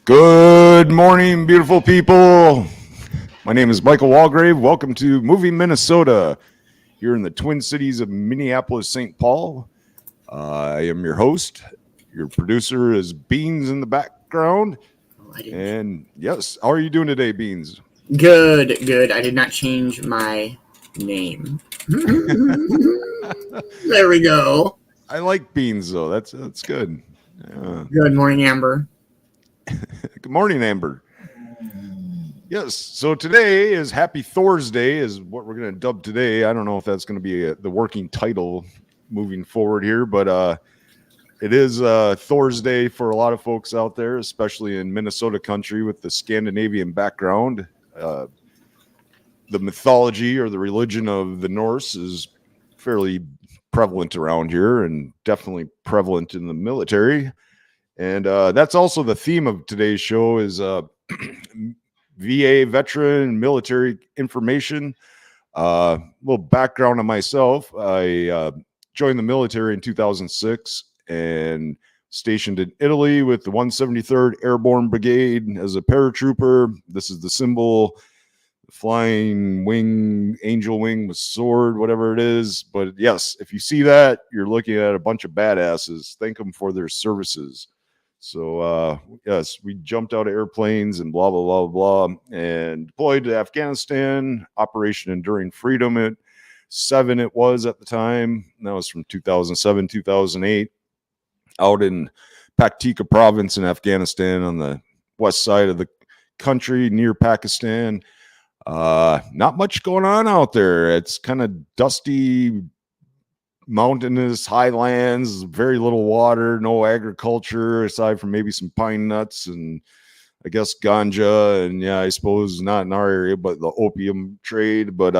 Good morning, beautiful people. My name is Michael Walgrave. Welcome to Moving Minnesota here in the Twin Cities of Minneapolis, St. Paul. I am your host. Your producer is Beans in the background. And yes, how are you doing today, Beans? Good. I did not change my name. There we go. I like Beans, though. That's good. Good morning, Amber. Good morning, Amber. Yes, so today is Happy Thorsday is what we're going to dub today. I don't know if that's going to be the working title moving forward here, but it is Thorsday for a lot of folks out there, especially in Minnesota country with the Scandinavian background. The mythology or the religion of the Norse is fairly prevalent around here and definitely prevalent in the military. And that's also the theme of today's show is VA veteran military information. A little background on myself. I joined the military in 2006 and stationed in Italy with the 173rd Airborne Brigade as a paratrooper. This is the symbol, flying wing, angel wing with sword, whatever it is. But yes, if you see that, you're looking at a bunch of badasses. Thank them for their services. So, yes, we jumped out of airplanes and blah, blah, blah, blah, and deployed to Afghanistan, Operation Enduring Freedom at 7 it was at the time. And that was from 2007, 2008, out in Paktika province in Afghanistan on the west side of the country near Pakistan. Not much going on out there. It's kind of dusty, mountainous highlands, very little water, no agriculture aside from maybe some pine nuts and I guess ganja, and yeah, I suppose not in our area, but the opium trade, but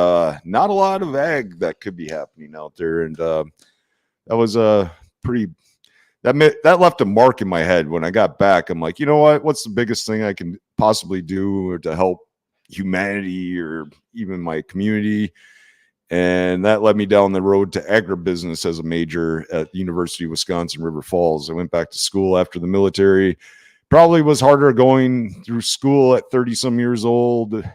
not a lot of ag that could be happening out there. And that was a pretty that left a mark in my head. When I got back, I'm like, you know what's the biggest thing I can possibly do to help humanity or even my community? And that led me down the road to agribusiness as a major at the University of Wisconsin River Falls. I went back to school after the military. Probably was harder going through school at 30 some years old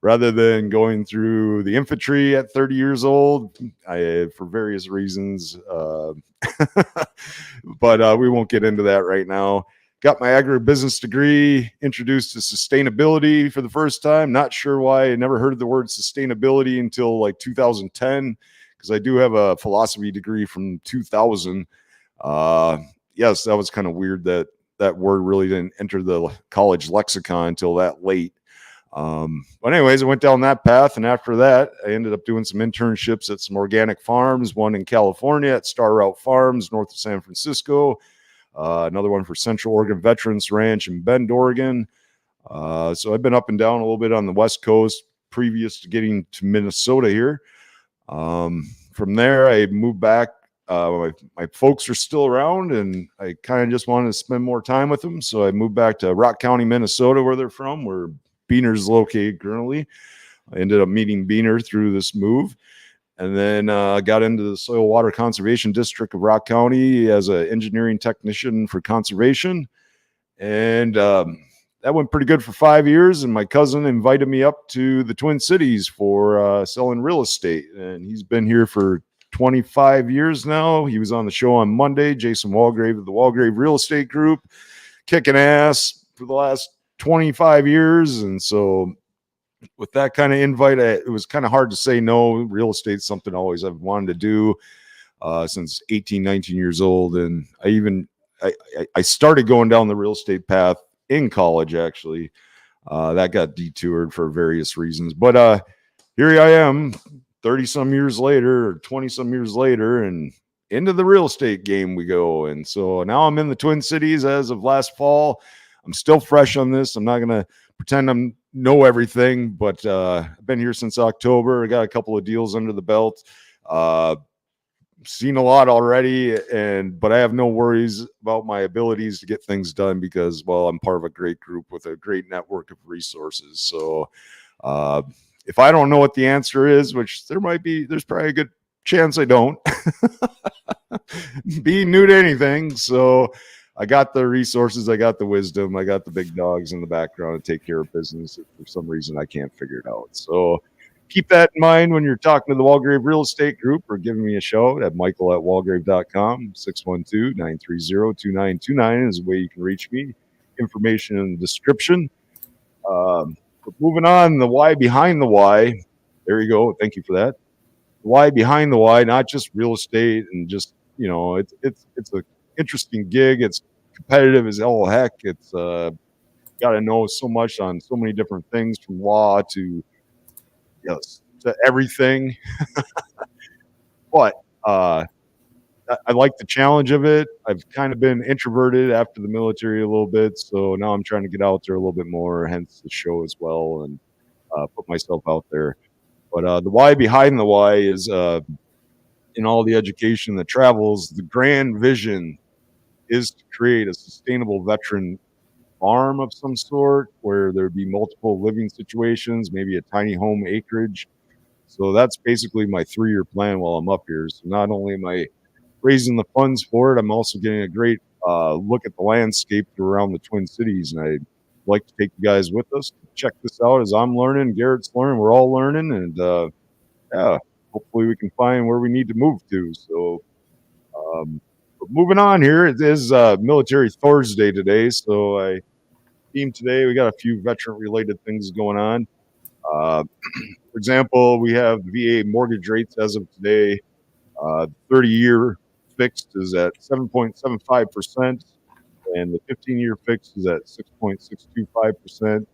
rather than going through the infantry at 30 years old, for various reasons. But we won't get into that right now. Got my agribusiness degree, introduced to sustainability for the first time. Not sure why I never heard the word sustainability until like 2010, because I do have a philosophy degree from 2000. Yes, that was kind of weird that word really didn't enter the college lexicon until that late. But anyways, I went down that path, and after that, I ended up doing some internships at some organic farms, one in California at Star Route Farms, north of San Francisco. Another one for Central Oregon Veterans Ranch in Bend, Oregon. So I've been up and down a little bit on the West Coast previous to getting to Minnesota here. From there, I moved back. My folks are still around, and I kind of just wanted to spend more time with them. So I moved back to Rock County, Minnesota, where they're from, where Beaner's located currently. I ended up meeting Beaner through this move. And then got into the Soil Water Conservation District of Rock County as an engineering technician for conservation. And that went pretty good for 5 years. And my cousin invited me up to the Twin Cities for selling real estate. And he's been here for 25 years now. He was on the show on Monday, Jason Walgrave of the Walgrave Real Estate Group, kicking ass for the last 25 years. And so with that kind of invite, it was kind of hard to say no. Real estate's something always I've wanted to do since 18, 19 years old. And I started going down the real estate path in college, actually. That got detoured for various reasons. But here I am 30 some years later or 20 some years later, and into the real estate game we go. And so now I'm in the Twin Cities as of last fall. I'm still fresh on this. I'm not going to pretend I know everything, but I've been here since October. I got a couple of deals under the belt. Seen a lot already, but I have no worries about my abilities to get things done because, well, I'm part of a great group with a great network of resources. So if I don't know what the answer is, which there's probably a good chance I don't, being new to anything. So I got the resources, I got the wisdom, I got the big dogs in the background to take care of business if for some reason I can't figure it out. So keep that in mind when you're talking to the Walgrave Real Estate Group or giving me a shout at michael@walgrave.com. 612-930-2929 is the way you can reach me. Information in the description. But moving on, the why behind the why. There you go. Thank you for that. The why behind the why, not just real estate and just, it's a interesting gig. It's competitive as all heck. It's got to know so much on so many different things, from law to to everything. But I like the challenge of it. I've kind of been introverted after the military a little bit, so now I'm trying to get out there a little bit more, hence the show as well, and put myself out there. But the why behind the why is in all the education that travels, the grand vision is to create a sustainable veteran farm of some sort where there'd be multiple living situations, maybe a tiny home acreage. So that's basically my 3-year plan while I'm up here. So not only am I raising the funds for it, I'm also getting a great look at the landscape around the Twin Cities. And I'd like to take you guys with us to check this out as I'm learning, Garrett's learning, we're all learning. And yeah, hopefully we can find where we need to move to. So but moving on here, it is Military Thorsday today. So team today, we got a few veteran related things going on. For example, we have the VA mortgage rates as of today. 30-year fixed is at 7.75%, and the 15-year fixed is at 6.625%.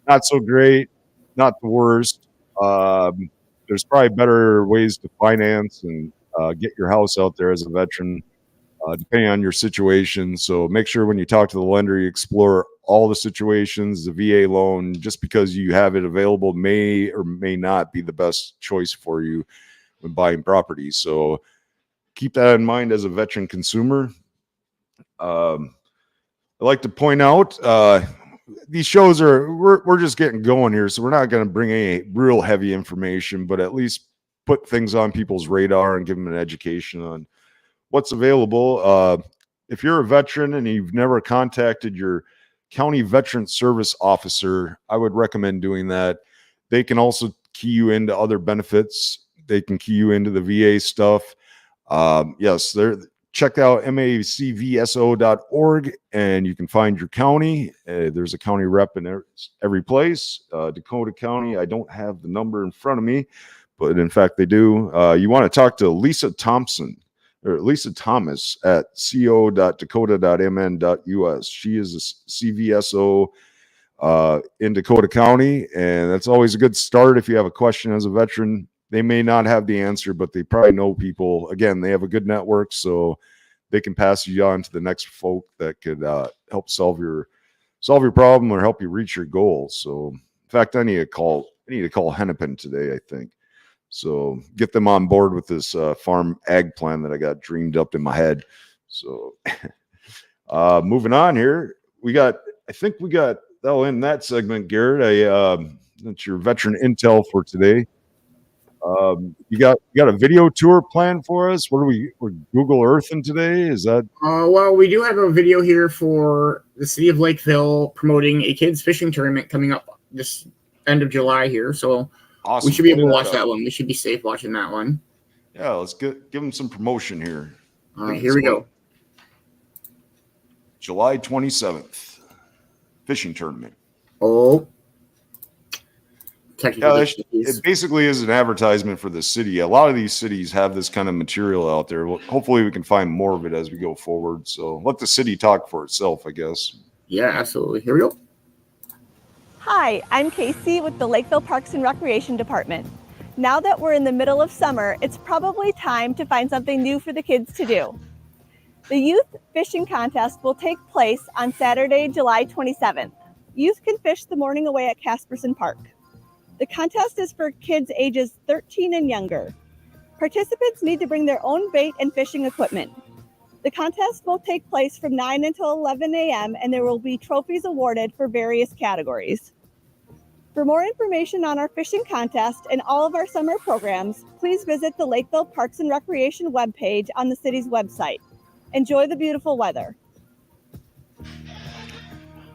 Not so great, not the worst. There's probably better ways to finance and get your house out there as a veteran, depending on your situation. So make sure when you talk to the lender, you explore all the situations. The VA loan, just because you have it available, may or may not be the best choice for you when buying property. So keep that in mind as a veteran consumer. I'd like to point out these shows we're just getting going here, so we're not going to bring any real heavy information, but at least put things on people's radar and give them an education on what's available. If you're a veteran and you've never contacted your county veteran service officer, I would recommend doing that. They can also key you into other benefits. They can key you into the VA stuff. Yes, check out macvso.org and you can find your county. There's a county rep in every place. Dakota County, I don't have the number in front of me, but in fact they do. You want to talk to Lisa Thomas at co.dakota.mn.us. She is a CVSO in Dakota County, and that's always a good start if you have a question as a veteran. They may not have the answer, but they probably know people. Again, they have a good network, so they can pass you on to the next folk that could help solve your problem or help you reach your goal. So, in fact, I need to call Hennepin today, I think. So get them on board with this farm ag plan that I got dreamed up in my head. So moving on here, I think we got that'll end that segment, Garrett. That's your veteran intel for today. You got a video tour planned for us? We're Google Earthing today? Is that? Well, we do have a video here for the city of Lakeville promoting a kids fishing tournament coming up this end of July here. So awesome. We should be able to watch that one. We should be safe watching that one. Yeah, let's give them some promotion here. All right, here we go. July 27th, fishing tournament. Oh. Yeah, it basically is an advertisement for the city. A lot of these cities have this kind of material out there. Well, hopefully we can find more of it as we go forward. So let the city talk for itself, I guess. Yeah, absolutely. Here we go. Hi, I'm Casey with the Lakeville Parks and Recreation Department. Now that we're in the middle of summer, it's probably time to find something new for the kids to do. The Youth Fishing Contest will take place on Saturday, July 27th. Youth can fish the morning away at Casperson Park. The contest is for kids ages 13 and younger. Participants need to bring their own bait and fishing equipment. The contest will take place from 9 until 11 a.m. and there will be trophies awarded for various categories. For more information on our fishing contest and all of our summer programs, please visit the Lakeville Parks and Recreation webpage on the city's website. Enjoy the beautiful weather.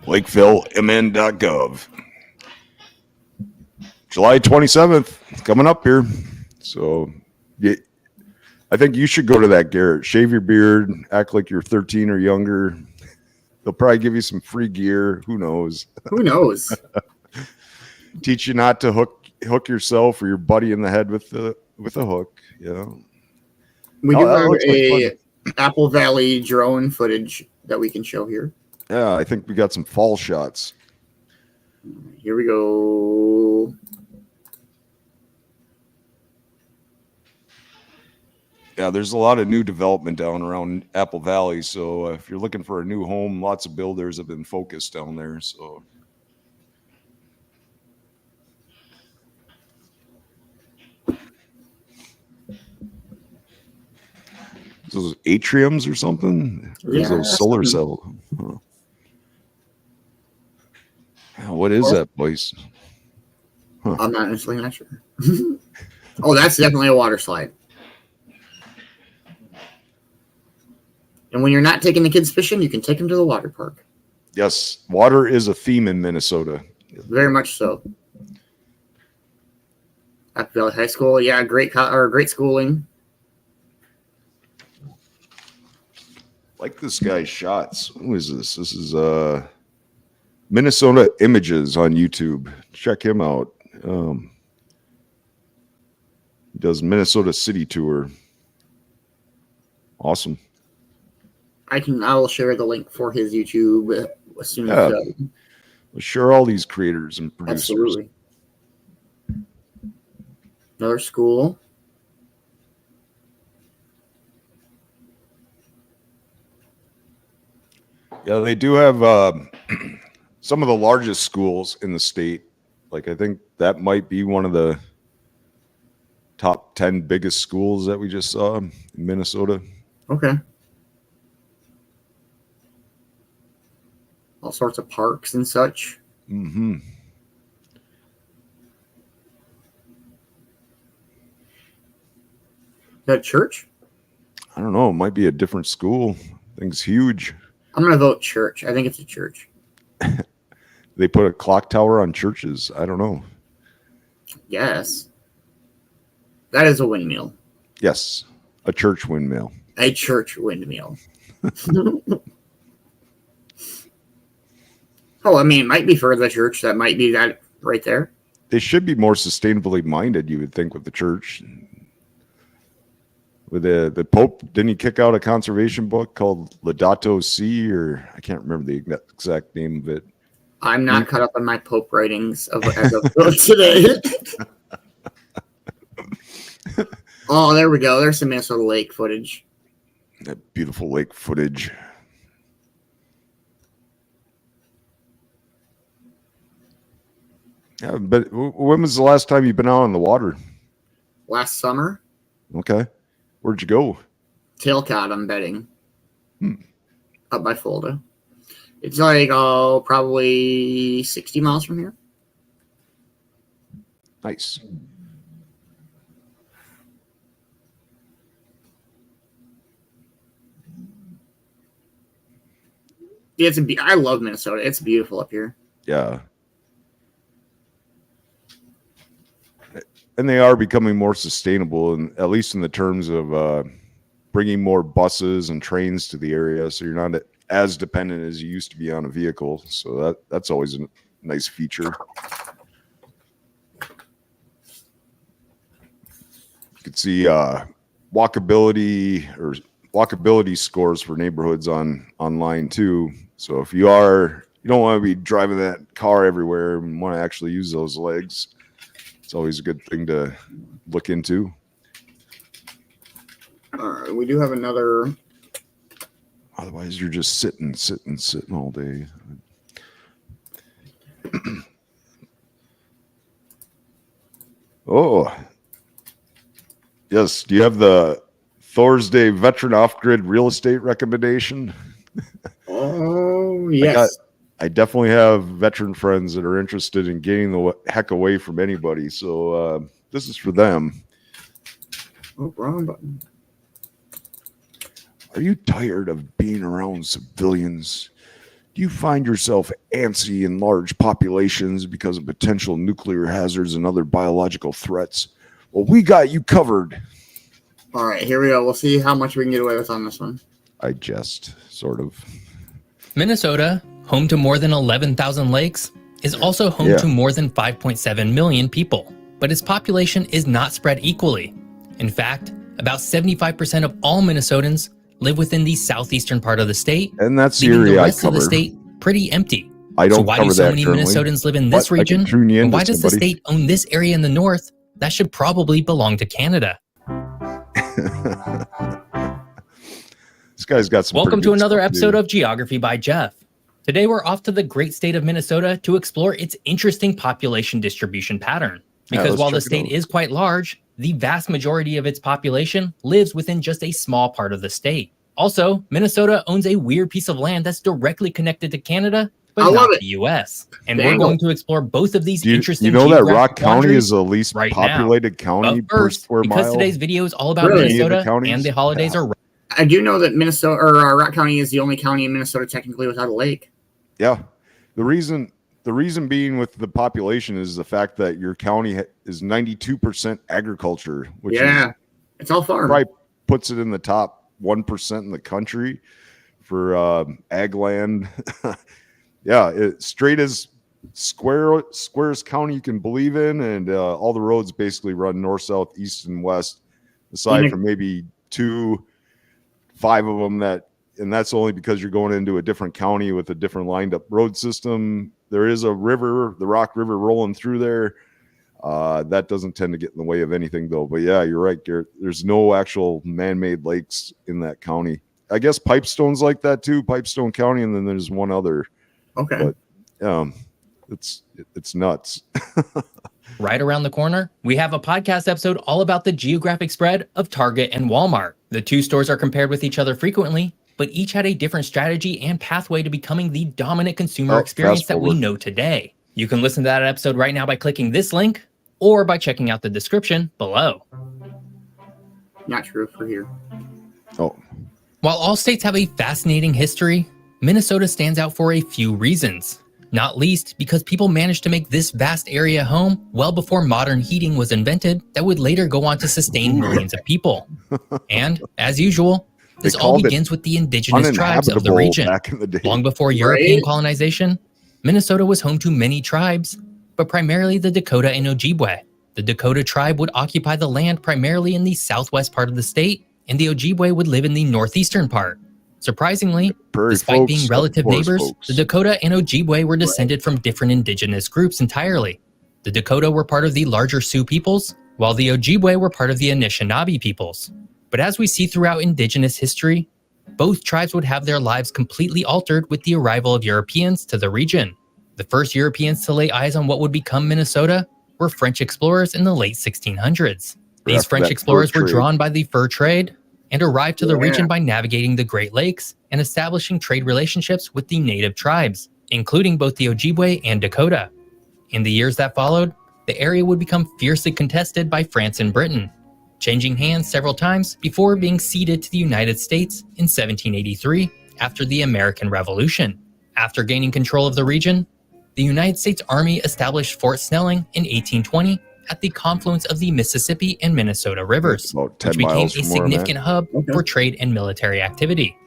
LakevilleMN.gov. July 27th, coming up here. So I think you should go to that, Garrett. Shave your beard, act like you're 13 or younger. They'll probably give you some free gear. Who knows? Who knows? Teach you not to hook yourself or your buddy in the head with a hook. You know. We do have a Apple Valley drone footage that we can show here. Yeah, I think we got some fall shots. Here we go. Yeah, there's a lot of new development down around Apple Valley. So if you're looking for a new home, lots of builders have been focused down there. So those atriums or something? Or is those solar cells? Huh. What is that place? Huh. I'm not necessarily not sure. Oh, that's definitely a water slide. And when you're not taking the kids fishing, you can take them to the water park. Yes, water is a theme in Minnesota. Very much so. Apple Valley High School, yeah, great schooling. Like this guy's shots. Who is this? This is Minnesota Images on YouTube. Check him out. He does Minnesota City Tour. Awesome. I will share the link for his YouTube as soon as we'll share all these creators and producers. Absolutely. Another school. Yeah, they do have some of the largest schools in the state. Like, I think that might be one of the top 10 biggest schools that we just saw in Minnesota. Okay. All sorts of parks and such. Mm-hmm. Is that a church? I don't know. It might be a different school. I think it's huge. I'm going to vote church. I think it's a church. They put a clock tower on churches. I don't know. Yes. That is a windmill. Yes. A church windmill. A church windmill. Oh, I mean, it might be for the church. That might be that right there. They should be more sustainably minded, you would think, with the church. With the Pope, didn't he kick out a conservation book called Laudato Si, or I can't remember the exact name of it. I'm not caught up on my Pope writings as of today. Oh, there we go. There's some Minnesota Lake footage. That beautiful lake footage. Yeah, but when was the last time you've been out on the water? Last summer. Okay. Where'd you go? Tailcott, I'm betting. Up by Fulda. It's like, probably 60 miles from here. Nice. Yeah, I love Minnesota. It's beautiful up here. Yeah. And they are becoming more sustainable, and at least in the terms of bringing more buses and trains to the area, so you're not as dependent as you used to be on a vehicle. So that's always a nice feature. You can see walkability scores for neighborhoods online too. So if you don't want to be driving that car everywhere and want to actually use those legs, it's always a good thing to look into. We do have another. Otherwise, you're just sitting all day. Oh, yes. Do you have the Thorsday veteran off-grid real estate recommendation? Oh, yes. I definitely have veteran friends that are interested in getting the heck away from anybody. So this is for them. Oh, wrong button. Are you tired of being around civilians Do you find yourself antsy in large populations because of potential nuclear hazards and other biological threats? Well, we got you covered. All right, here we go. We'll see how much we can get away with on this one. I jest, sort of. Minnesota, home to more than 11,000 lakes, is also home to more than 5.7 million people. But its population is not spread equally. In fact, about 75% of all Minnesotans live within the southeastern part of the state, and that's the leaving area the rest I of cover. the state pretty empty. I don't so why cover do so that many currently, Minnesotans live in this but I can region? tune you And into why does the somebody. state own this area in the north that should probably belong to Canada? This guy's got some. Welcome pretty to good another stuff, episode dude. of Geography by Jeff. Today we're off to the great state of Minnesota to explore its interesting population distribution pattern. Because let's while the check it state out. is quite large, the vast majority of its population lives within just a small part of the state. Also, Minnesota owns a weird piece of land that's directly connected to Canada, but I love not it. the US. And Dang. we're going to explore both of these Do you, interesting you know that Rock geographic County boundaries is the least right now. populated county But per first, square because mile? today's video is all about Really? Minnesota Counties? and the holidays Yeah. are I do know that Minnesota or Rock County is the only county in Minnesota technically without a lake. Yeah, the reason being with the population is the fact that your county is 92% agriculture, which It's all farm. probably puts it in the top 1% in the country for ag land. It's straight as squares county you can believe in, and all the roads basically run north, south, east, and west, aside from maybe 5 of them and that's only because you're going into a different county with a different lined up road system. There is a river, the Rock River, rolling through there. That doesn't tend to get in the way of anything, though. But yeah, you're right, Garrett. There's no actual man-made lakes in that county. I guess Pipestone's like that too, Pipestone County, and then there's one other. Okay. But it's nuts. right around the corner. We have a podcast episode all about the geographic spread of Target and Walmart. The two stores are compared with each other frequently, but each had a different strategy and pathway to becoming the dominant consumer experience that we know today. You can listen to that episode right now by clicking this link or by checking out the description below. Not true for here. Oh, While all states have a fascinating history, Minnesota stands out for a few reasons. Not least because people managed to make this vast area home well before modern heating was invented that would later go on to sustain millions of people. And, as usual, this all begins with the indigenous tribes of the region. back in the day. Long before European colonization, Minnesota was home to many tribes, but primarily the Dakota and Ojibwe. The Dakota tribe would occupy the land primarily in the southwest part of the state, and the Ojibwe would live in the northeastern part. Surprisingly, Prairie despite folks, being of relative course, neighbors, folks. the Dakota and Ojibwe were descended from different indigenous groups entirely. The Dakota were part of the larger Sioux peoples, while the Ojibwe were part of the Anishinaabe peoples. But as we see throughout indigenous history, both tribes would have their lives completely altered with the arrival of Europeans to the region. The first Europeans to lay eyes on what would become Minnesota were French explorers in the late 1600s. These After French that explorers fur were trade. drawn by the fur trade and arrived to the region by navigating the Great Lakes and establishing trade relationships with the native tribes, including both the Ojibwe and Dakota. In the years that followed, the area would become fiercely contested by France and Britain, changing hands several times before being ceded to the United States in 1783 after the American Revolution. After gaining control of the region, the United States Army established Fort Snelling in 1820 at the confluence of the Mississippi and Minnesota rivers, About 10 which became miles a from where I'm at. significant hub for trade and military activity.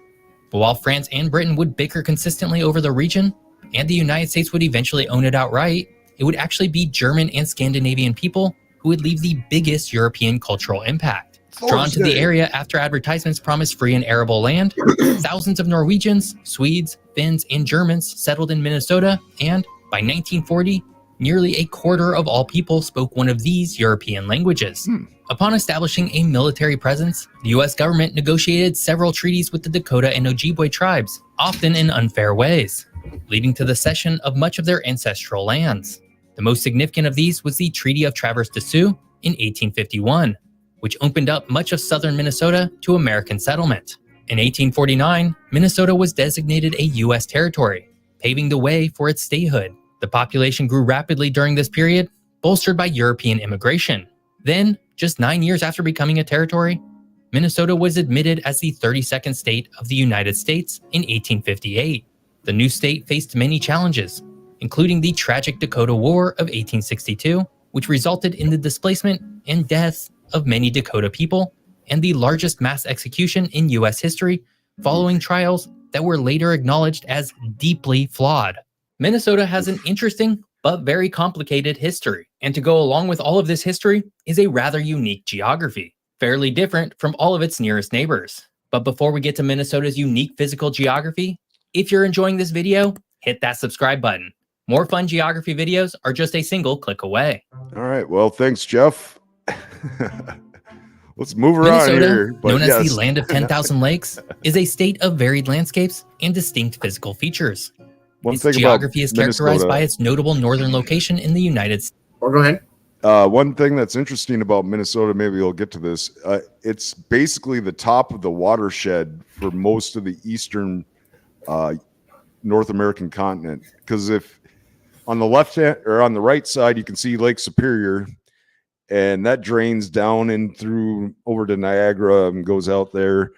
But while France and Britain would bicker consistently over the region, and the United States would eventually own it outright, it would actually be German and Scandinavian people who would leave the biggest European cultural impact. Drawn to the Thorsday. area after advertisements promised free and arable land, thousands of Norwegians, Swedes, Finns, and Germans settled in Minnesota, and by 1940, nearly a quarter of all people spoke one of these European languages. Upon establishing a military presence, the US government negotiated several treaties with the Dakota and Ojibwe tribes, often in unfair ways, leading to the cession of much of their ancestral lands. The most significant of these was the Treaty of Traverse des Sioux in 1851, which opened up much of southern Minnesota to American settlement. In 1849, Minnesota was designated a U.S. territory, paving the way for its statehood. The population grew rapidly during this period, bolstered by European immigration. Then, just 9 years after becoming a territory, Minnesota was admitted as the 32nd state of the United States in 1858. The new state faced many challenges, including the tragic Dakota War of 1862, which resulted in the displacement and deaths of many Dakota people, and the largest mass execution in U.S. history, following trials that were later acknowledged as deeply flawed. Minnesota has an interesting but very complicated history, and to go along with all of this history is a rather unique geography, fairly different from all of its nearest neighbors. But before we get to Minnesota's unique physical geography, if you're enjoying this video, hit that subscribe button. More fun geography videos are just a single click away. All right, well, thanks, Jeff. Let's move around Minnesota, here. known as the land of 10,000 lakes, is a state of varied landscapes and distinct physical features. Its geography is characterized by its notable northern location in the United States. Oh, go ahead. One thing that's interesting about Minnesota, maybe we'll get to this, it's basically the top of the watershed for most of the eastern North American continent. Because if on the left hand or on the right side, you can see Lake Superior, and that drains down in through over to Niagara and goes out there.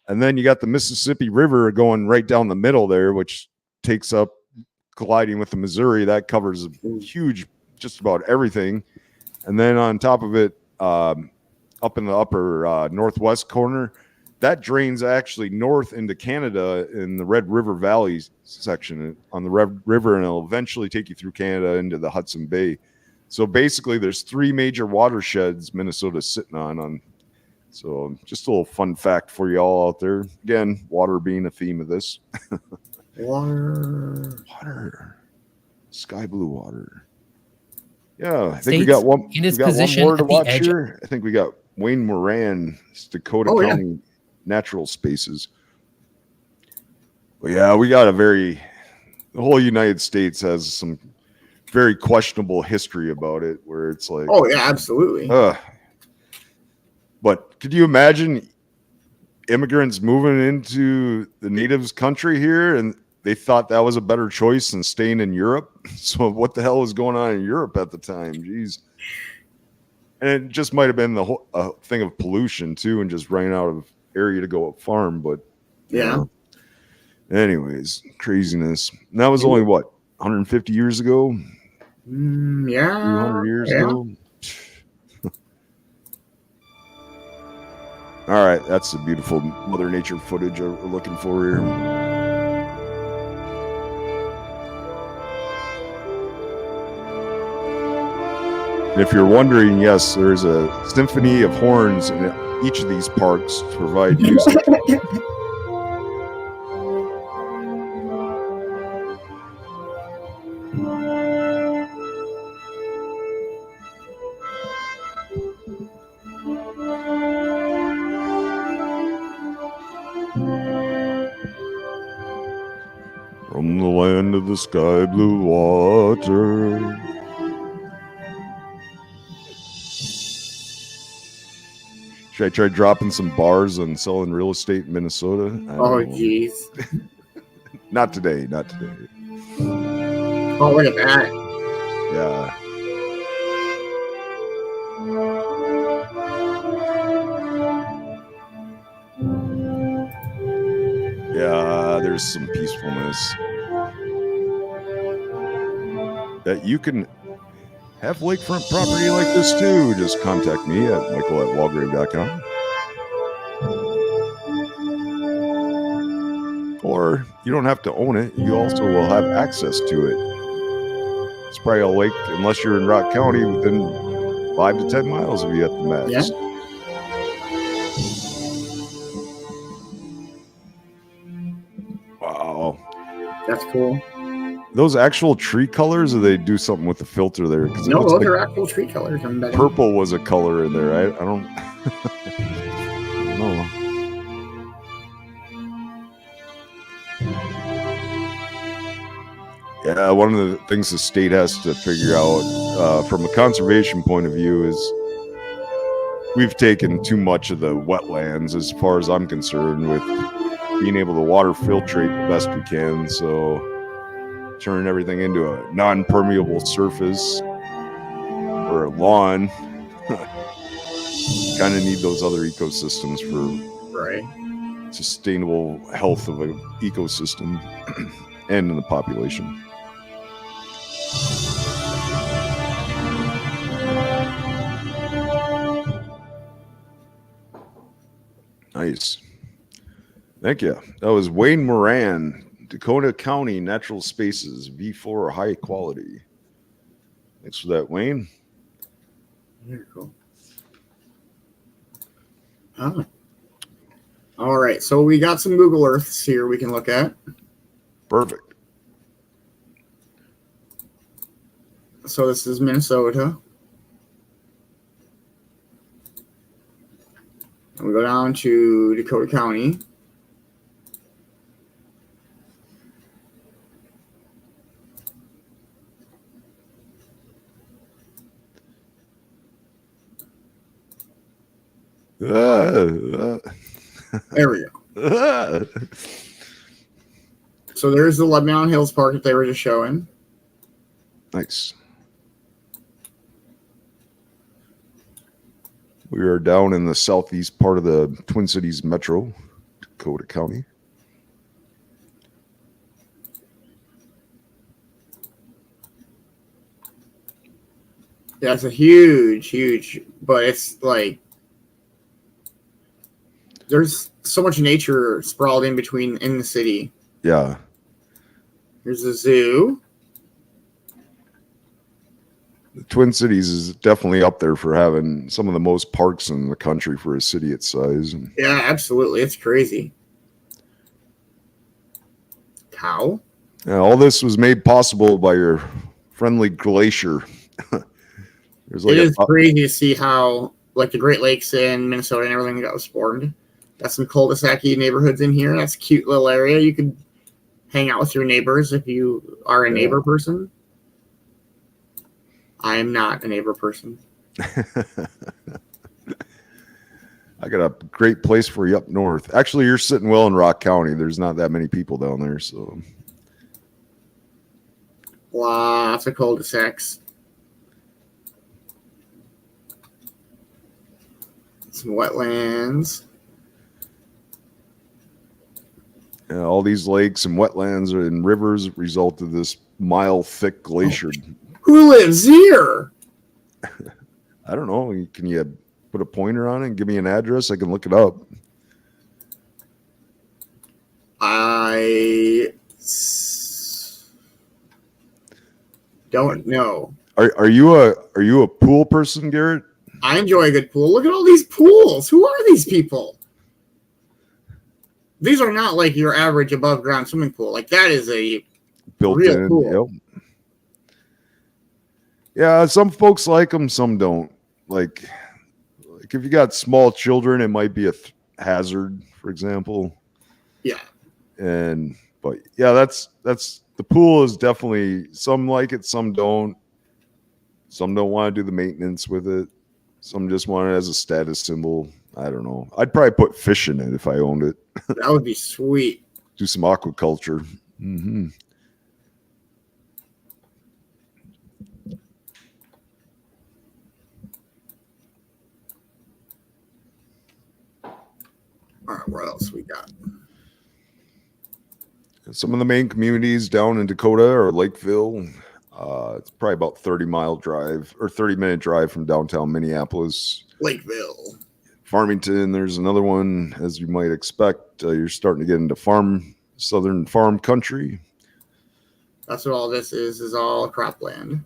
And then you got the Mississippi River going right down the middle there, which takes up colliding with the Missouri. That covers a huge, just about everything. And then on top of it, up in the upper northwest corner, that drains actually north into Canada in the Red River Valley section on the Red River, and it'll eventually take you through Canada into the Hudson Bay. So basically, there's 3 major watersheds Minnesota's sitting on. So just a little fun fact for you all out there. Again, water being a theme of this. Water. Sky blue water. Yeah, I think we got one. We got one more to watch here. I think we got Wayne Moran's Dakota County Natural Spaces. But yeah, we got the whole United States has some very questionable history about it, where it's like, oh yeah, absolutely. But could you imagine immigrants moving into the natives' country here, and they thought that was a better choice than staying in Europe? So what the hell was going on in Europe at the time? Jeez. And it just might have been the whole thing of pollution too, and just running out of area to go up farm. But yeah. Anyways, craziness. And that was only what, 150 years ago? Yeah. 200 years ago. All right, that's the beautiful Mother Nature footage we're looking for here. And if you're wondering, yes, there's a symphony of horns in each of these parks to provide music. From the land of the sky blue water. Should I try dropping some bars and selling real estate in Minnesota? Oh, jeez. Not today. Not today. Oh, look at that. Yeah. Yeah, there's some peacefulness. That you can have lakefront property like this too. Just contact me at michael@walgrave.com. Or you don't have to own it. You also will have access to it. It's probably a lake, unless you're in Rock County, within 5 to 10 miles of you at the max. Yeah. Wow. That's cool. Those actual tree colors, or they do something with the filter there? No, those are actual tree colors. Purple was a color in there. I don't know. Yeah, one of the things the state has to figure out from a conservation point of view is we've taken too much of the wetlands, as far as I'm concerned, with being able to water filtrate the best we can. So turning everything into a non-permeable surface or a lawn. Kind of need those other ecosystems for right. sustainable health of an ecosystem. and in the population. Nice. Thank you. That was Wayne Moran, Dakota County Natural Spaces, V4 High Quality. Thanks for that, Wayne. Very cool. Oh. All right. So we got some Google Earths here we can look at. Perfect. So this is Minnesota. And we go down to Dakota County. There we go. So there's the Lebanon Hills Park that they were just showing. Nice. We are down in the southeast part of the Twin Cities Metro, Dakota County. Yeah, it's a huge, but it's like there's so much nature sprawled in between in the city. Yeah. Here's a zoo. The Twin Cities is definitely up there for having some of the most parks in the country for a city its size. Yeah, absolutely. It's crazy. Cow? Yeah, all this was made possible by your friendly glacier. It is crazy to see how, like, the Great Lakes in Minnesota and everything that was formed. Got some cul-de-sac neighborhoods in here. That's a cute little area. You could hang out with your neighbors if you are a neighbor person. I am not a neighbor person. I got a great place for you up north. Actually, you're sitting well in Rock County. There's not that many people down there, so lots of cul-de-sacs. Some wetlands. Yeah, all these lakes and wetlands and rivers result of this mile-thick glacier. Who lives here? I don't know. Can you put a pointer on it and give me an address? I can look it up. I don't know. Are you a pool person, Garrett? I enjoy a good pool. Look at all these pools. Who are these people? These are not like your average above ground swimming pool. Like that is a built-in pool. Yep. Yeah, some folks like them, some don't. Like if you got small children, it might be a hazard, for example. Yeah. But yeah, that's the pool is definitely, some like it, some don't. Some don't want to do the maintenance with it. Some just want it as a status symbol. I don't know. I'd probably put fish in it if I owned it. That would be sweet. Do some aquaculture. Mm-hmm. All right, what else we got? Some of the main communities down in Dakota are Lakeville. It's probably about 30-minute drive from downtown Minneapolis. Lakeville. Farmington, there's another one, as you might expect. You're starting to get into southern farm country. That's what all this is all cropland.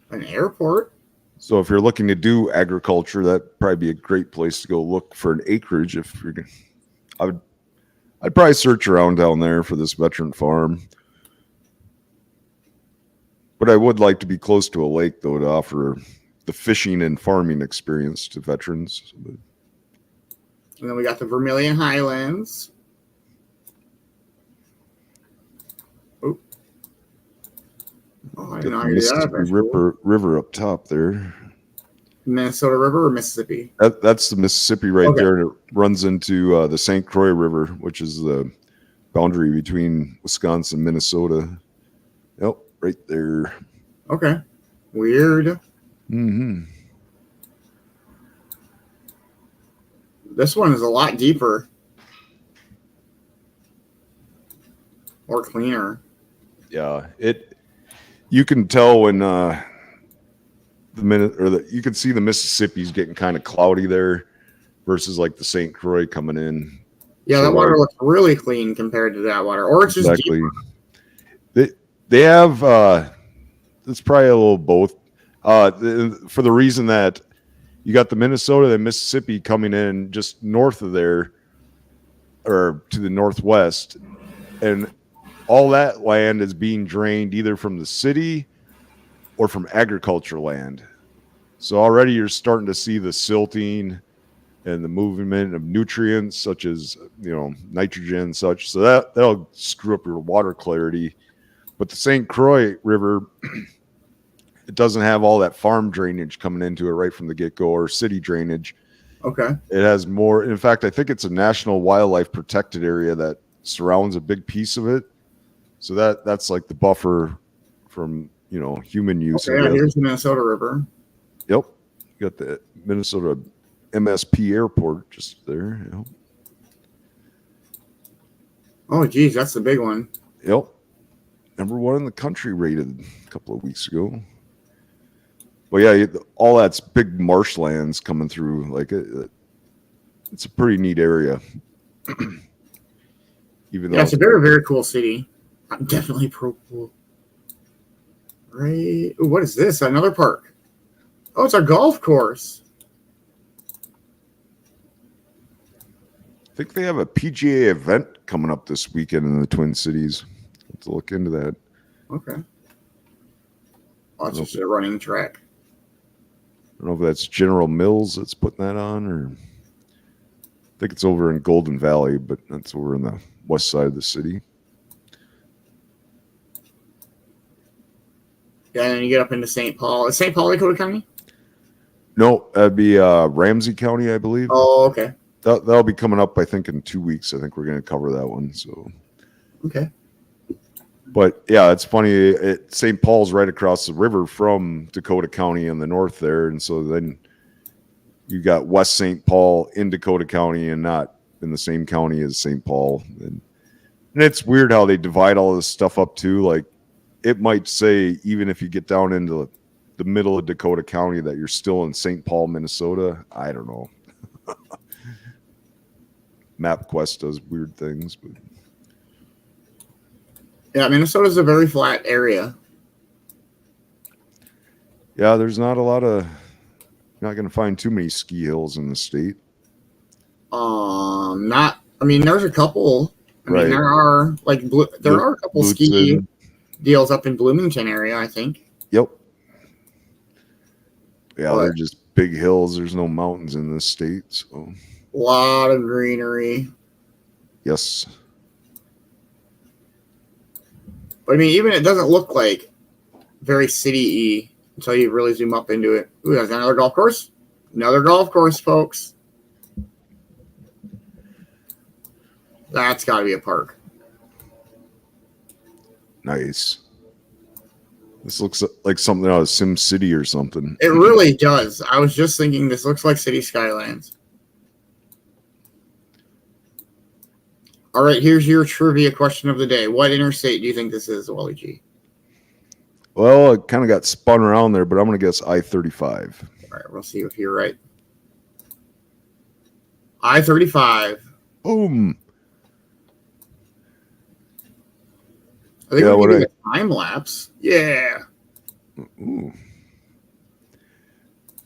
An airport. So if you're looking to do agriculture, that'd probably be a great place to go look for an acreage. I'd probably search around down there for this veteran farm. But I would like to be close to a lake, though, to offer the fishing and farming experience to veterans. And then we got the Vermilion Highlands. Oh, I didn't know how to do that. River up top there. Minnesota River or Mississippi? That's the Mississippi right there, and it runs into the St. Croix River, which is the boundary between Wisconsin and Minnesota. Yep, right there. Okay. Weird. Mm-hmm. This one is a lot deeper. or cleaner. Yeah, you can tell when you can see the Mississippi's getting kind of cloudy there versus like the St. Croix coming in. Yeah, so that water looks really clean compared to that water, or it's just deeper. They have it's probably a little both. For the reason that you got the Minnesota and Mississippi coming in just north of there, or to the northwest, and all that land is being drained either from the city or from agricultural land. So already you're starting to see the silting and the movement of nutrients such as, nitrogen and such. So that'll screw up your water clarity. But the St. Croix River, it doesn't have all that farm drainage coming into it right from the get-go, or city drainage. Okay. It has more. In fact, I think it's a national wildlife protected area that surrounds a big piece of it. So that's like the buffer from, human use. Okay, here's the Minnesota River. Yep. You got the Minnesota MSP airport just there. Yep. Oh, geez, that's the big one. Yep. Number 1 in the country rated a couple of weeks ago. Well, yeah, all that's big marshlands coming through. Like it's a pretty neat area. Even though it's a very, very cool city. I'm definitely pro-cool. Right. Ooh, what is this? Another park. Oh, it's a golf course. I think they have a PGA event coming up this weekend in the Twin Cities. Let's look into that. Okay. Oh, it's just a running track. I don't know if that's General Mills that's putting that on, or I think it's over in Golden Valley, but that's over on the west side of the city. Yeah, and then you get up into St. Paul. Is St. Paul Dakota County? No, that'd be Ramsey County, I believe. Oh, okay. That'll be coming up, I think, in 2 weeks. I think we're going to cover that one. So, okay. But yeah, it's funny. St. Paul's right across the river from Dakota County in the north there, and so then you got West St. Paul in Dakota County and not in the same county as St. Paul. And it's weird how they divide all this stuff up too. Like it might say even if you get down into the middle of Dakota County that you're still in St. Paul, Minnesota. I don't know. MapQuest does weird things, but yeah, Minnesota's a very flat area. Yeah, there's not a lot of. Not going to find too many ski hills in the state. Not. I mean, there's a couple. I mean, there are a couple ski deals up in Bloomington area, I think. Yep. Yeah, they're just big hills. There's no mountains in this state, so. A lot of greenery. Yes. But I mean, even it doesn't look like very city-y until you really zoom up into it. Ooh, there's another golf course. Another golf course, folks. That's got to be a park. Nice. This looks like something out of Sim City or something. It really does. I was just thinking this looks like City Skylines. All right, here's your trivia question of the day. What interstate do you think this is, Wally G? Well, it kind of got spun around there, but I'm going to guess I-35. All right, we'll see if you're right. I-35. Boom. I think we're doing a time lapse. Yeah. Ooh.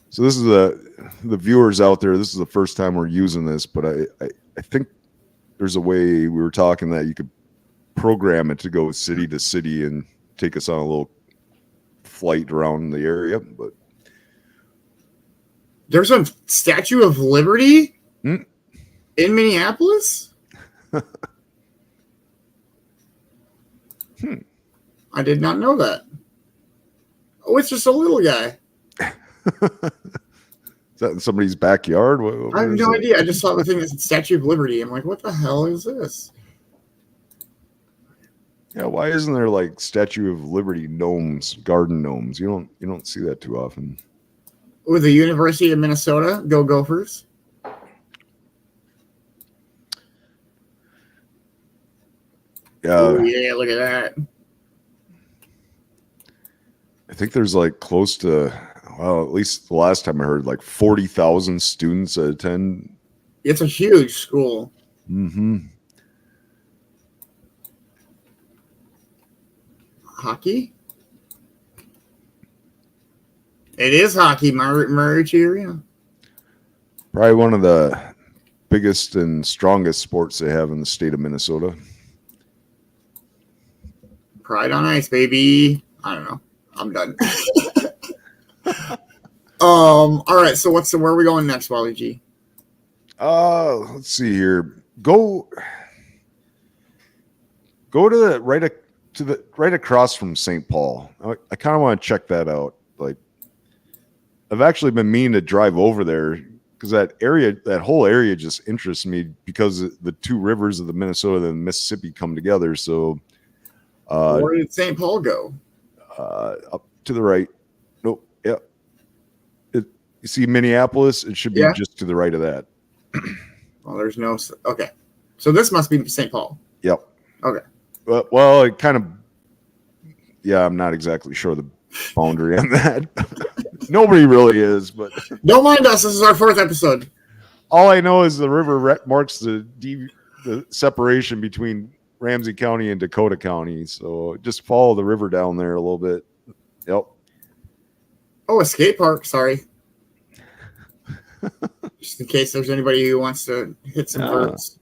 So this is the viewers out there. This is the first time we're using this, but I think there's a way we were talking that you could program it to go city to city and take us on a little flight around the area. But there's a Statue of Liberty in Minneapolis. I did not know that. Oh, it's just a little guy. Is that in somebody's backyard? I have no idea. I just saw the thing that said Statue of Liberty. I'm like, what the hell is this? Yeah, why isn't there like Statue of Liberty gnomes, garden gnomes? You don't see that too often. With the University of Minnesota, go Gophers. Oh, yeah, look at that. I think there's like close to, well, at least the last time I heard, like 40,000 students that attend. It's a huge school. Mm-hmm. Hockey? It is hockey, Mariucci Arena. Probably one of the biggest and strongest sports they have in the state of Minnesota. Pride on ice, baby. I don't know. I'm done. All right. So where are we going next, Wally G? Let's see here. Go to the right across from St. Paul. I kind of want to check that out. Like, I've actually been meaning to drive over there because that whole area just interests me because the two rivers of the Minnesota and the Mississippi come together. So, where did St. Paul go? Up to the right. Nope. Yep. You see Minneapolis? It should be just to the right of that. Well, there's no. Okay. So this must be St. Paul. Yep. Okay. Well, it kind of. Yeah, I'm not exactly sure the boundary on that. Nobody really is, but don't mind us. This is our 4th episode. All I know is the river marks the separation between Ramsey County and Dakota County. So just follow the river down there a little bit. Yep. Oh, a skate park. Sorry. Just in case there's anybody who wants to hit some verts.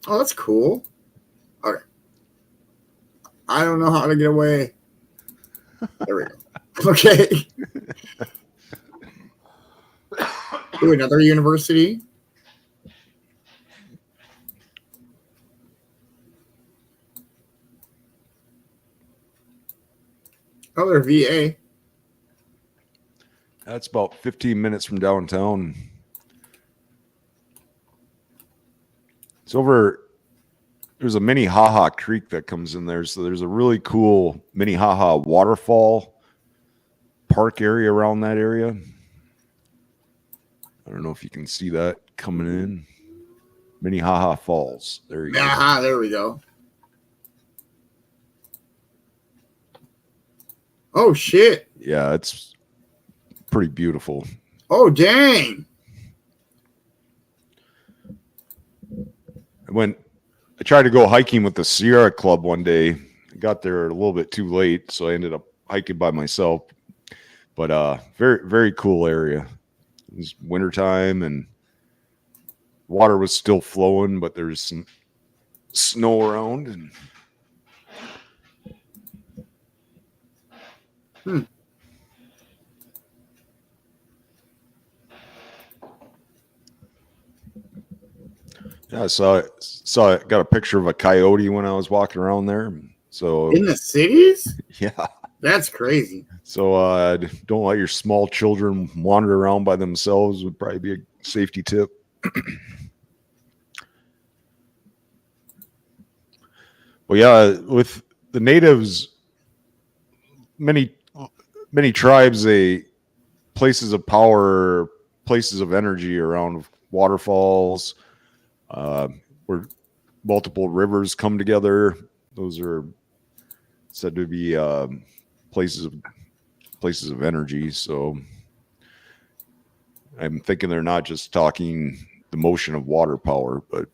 Oh, that's cool. Okay. I don't know how to get away. There we go. Okay. Ooh, another university. Oh, they're VA. That's about 15 minutes from downtown. It's over. There's a Minnehaha Creek that comes in there. So there's a really cool Minnehaha waterfall park area around that area. I don't know if you can see that coming in. Minnehaha Falls. There you go. There we go. Oh, shit. Yeah, it's pretty beautiful. Oh, dang. I tried to go hiking with the Sierra Club one day. I got there a little bit too late, so I ended up hiking by myself. But very, very cool area. It was wintertime and water was still flowing, but there's some snow around. And yeah, I got a picture of a coyote when I was walking around there. So in the cities? Yeah. That's crazy. So don't let your small children wander around by themselves would probably be a safety tip. Well, yeah, with the natives, many tribes, places of power, places of energy around waterfalls, where multiple rivers come together. Those are said to be places of energy. So I'm thinking they're not just talking the motion of water power, but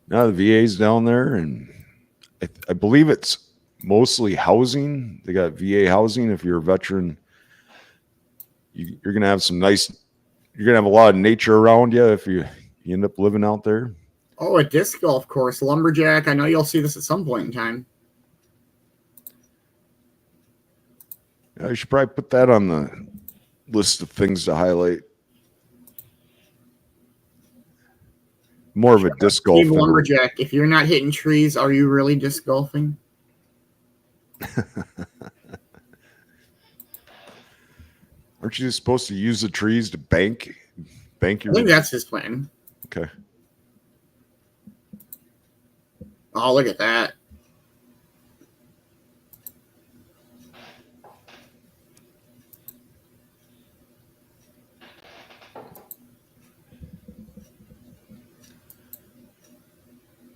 now the VA's down there, and I believe it's mostly housing. They got VA housing. If you're a veteran, you're gonna have you're gonna have a lot of nature around you if you end up living out there. Oh, a disc golf course, lumberjack. I know you'll see this at some point in time. I should probably put that on the list of things to highlight. More of a disc golf. Lumberjack, if you're not hitting trees, are you really disc golfing? Aren't you supposed to use the trees to bank your? I think that's his plan. Okay. Oh, look at that.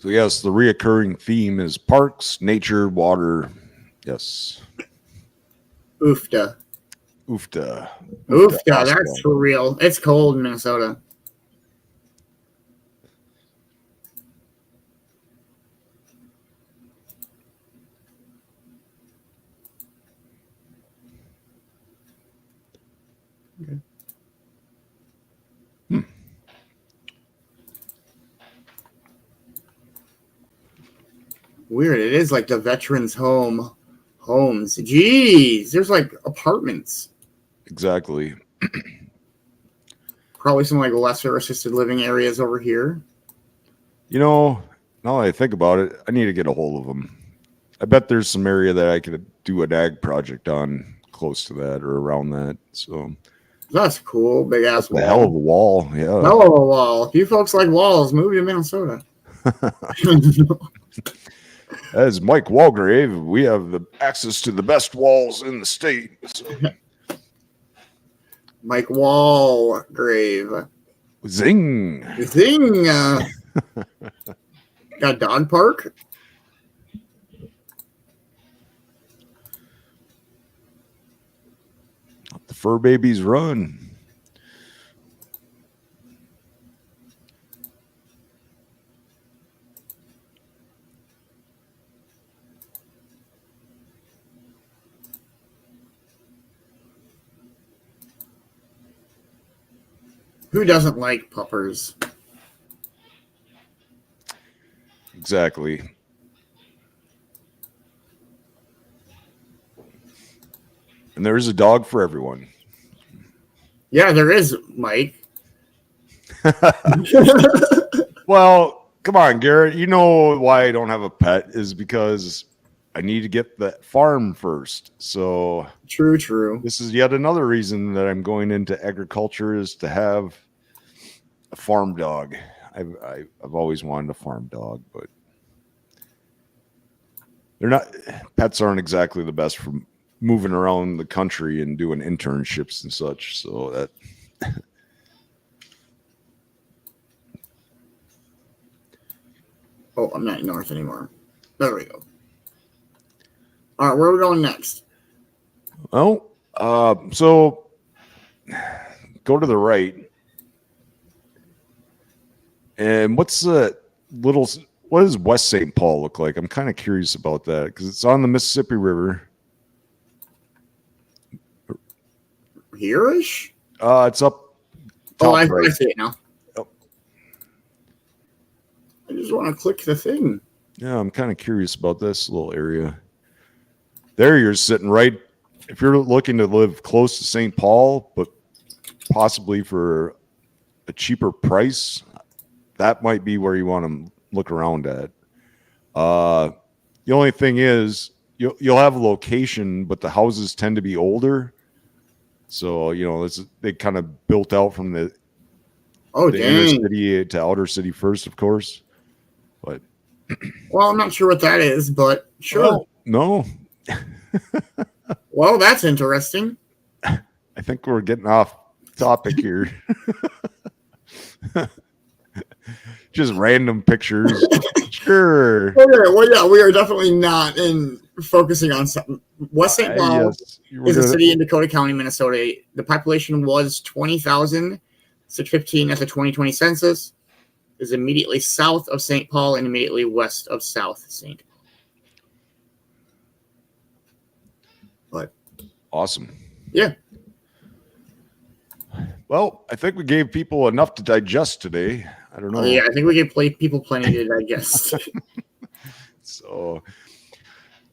So yes, the reoccurring theme is parks, nature, water. Yes. Oofda. Oofda. Oofda, that's for real. It's cold in Minnesota. Okay. Weird. It is like the veterans' homes. Jeez, there's like apartments. Exactly. Probably some like lesser assisted living areas over here. You know, now that I think about it, I need to get a hold of them. I bet there's some area that I could do an ag project on close to that or around that. So that's cool. Big ass wall. Hell of a wall. Yeah. Hell of a wall. If you folks like walls, move to Minnesota. As Mike Walgrave, we have the access to the best walls in the state. So. Mike Walgrave. Zing. Zing. Got dog park. Let the fur babies run. Who doesn't like puppers? Exactly. And there is a dog for everyone. Yeah, there is, Mike. Well, come on, Garrett. You know why I don't have a pet is because I need to get the farm first. So true. This is yet another reason that I'm going into agriculture is to have a farm dog. I've always wanted a farm dog, but pets aren't exactly the best for moving around the country and doing internships and such. So that oh, I'm not north anymore. There we go. All right, where are we going next? Well, so go to the right. And what does West St. Paul look like? I'm kind of curious about that because it's on the Mississippi River. Here-ish? It's up. I right. see it now. Oh. I just want to click the thing. Yeah, I'm kind of curious about this little area. There you're sitting right. If you're looking to live close to St. Paul, but possibly for a cheaper price, that might be where you want to look around at. The only thing is you'll have a location, but the houses tend to be older. So, they kind of built out from the inner city to outer city first, of course. But well, I'm not sure what that is, but sure. Well, no. Well, that's interesting. I think we're getting off topic here. Just random pictures. Sure. Okay, well, yeah, we are definitely not focusing on something. West St. Paul is a city in Dakota County, Minnesota. The population was 20,615 at the 2020 census. Is immediately south of St. Paul and immediately west of South St. Paul. But awesome. Yeah. Well, I think we gave people enough to digest today. I don't know. Yeah, I think we gave people plenty to digest. So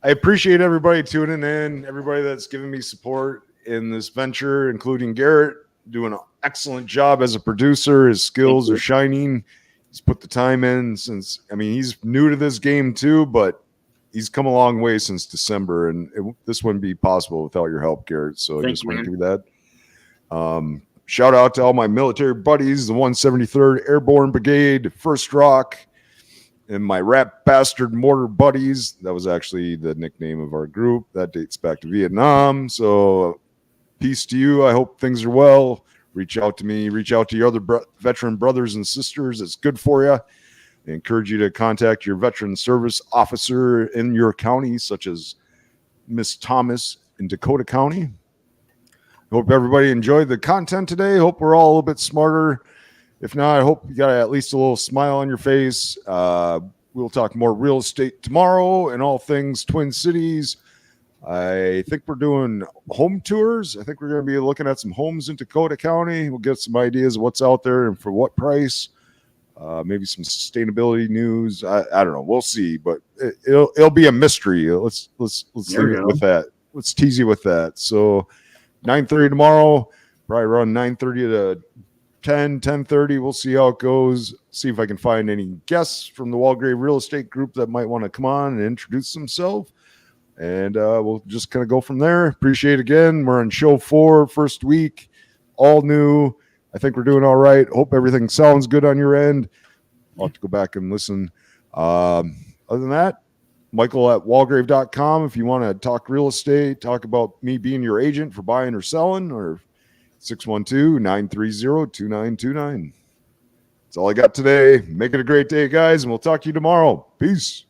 I appreciate everybody tuning in, everybody that's giving me support in this venture, including Garrett, doing an excellent job as a producer. His skills are shining. He's put the time in he's new to this game too, but he's come a long way since December, and this wouldn't be possible without your help, Garrett. So I just went through that. Shout out to all my military buddies, the 173rd Airborne Brigade, 1st Rock, and my Rat Bastard Mortar buddies. That was actually the nickname of our group. That dates back to Vietnam. So peace to you. I hope things are well. Reach out to me. Reach out to your other veteran brothers and sisters. It's good for you. I encourage you to contact your veteran service officer in your county, such as Miss Thomas in Dakota County. Hope everybody enjoyed the content today. Hope we're all a little bit smarter. If not, I hope you got at least a little smile on your face. We'll talk more real estate tomorrow and all things Twin Cities. I think we're doing home tours. I think we're going to be looking at some homes in Dakota County. We'll get some ideas of what's out there and for what price. Maybe some sustainability news. I don't know. We'll see, but it'll be a mystery. Let's leave it with that. Let's tease you with that. So 9:30 tomorrow, probably around 9:30 to 10:30. We'll see how it goes. See if I can find any guests from the Walgrave Real Estate Group that might want to come on and introduce themselves. And we'll just kind of go from there. Appreciate it again. We're on show 4, first week, all new. I think we're doing all right. Hope everything sounds good on your end. I'll have to go back and listen. Other than that, Michael at walgrave.com. If you want to talk real estate, talk about me being your agent for buying or selling, or 612-930-2929. That's all I got today. Make it a great day, guys, and we'll talk to you tomorrow. Peace.